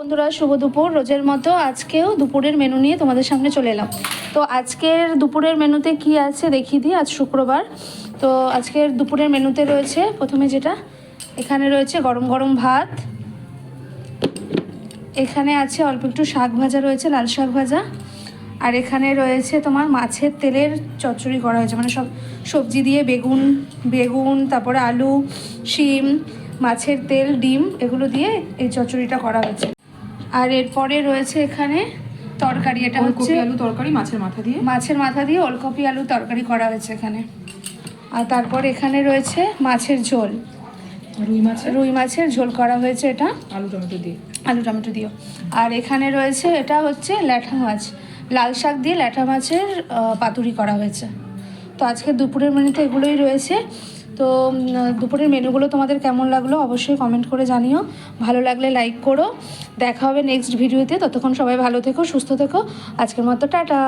বন্ধুরা, শুভ দুপুর। রোজের মতো আজকেও দুপুরের মেনু নিয়ে তোমাদের সামনে চলে এলাম। তো আজকের দুপুরের মেনুতে কি আছে দেখিয়ে দিই। আজ শুক্রবার, তো আজকের দুপুরের মেনুতে রয়েছে প্রথমে যেটা এখানে রয়েছে গরম গরম ভাত, এখানে আছে অল্প একটু শাক ভাজা রয়েছে, লাল শাক ভাজা, আর এখানে রয়েছে তোমার মাছের তেলের চচ্চড়ি করা হয়েছে, মানে সব সবজি দিয়ে বেগুন তারপরে আলু, শিম, মাছের তেল, ডিম এগুলো দিয়ে এই চচ্চড়িটা করা হয়েছে। আর এরপরে রয়েছে এখানে তরকারি, এটা হচ্ছে আলু তরকারি মাছের মাথা দিয়ে ওলকপি আলু তরকারি করা হয়েছে এখানে। আর তারপর এখানে রয়েছে মাছের ঝোল, রুই মাছের ঝোল করা হয়েছে, এটা আলু টমেটো দিয়ে। আর এখানে রয়েছে এটা হচ্ছে ল্যাঠা মাছ, লাল শাক দিয়ে ল্যাঠা মাছের পাতুরি করা হয়েছে। তো আজকে দুপুরের মেনুতে এগুলোই রয়েছে। তো দুপুরের মেনুগুলো তোমাদের কেমন লাগলো অবশ্যই কমেন্ট করে জানিও, ভালো লাগলে লাইক করো। দেখা হবে নেক্সট ভিডিওতে, ততক্ষণ সবাই ভালো থেকো, সুস্থ থেকো। আজকের মতো টাটা।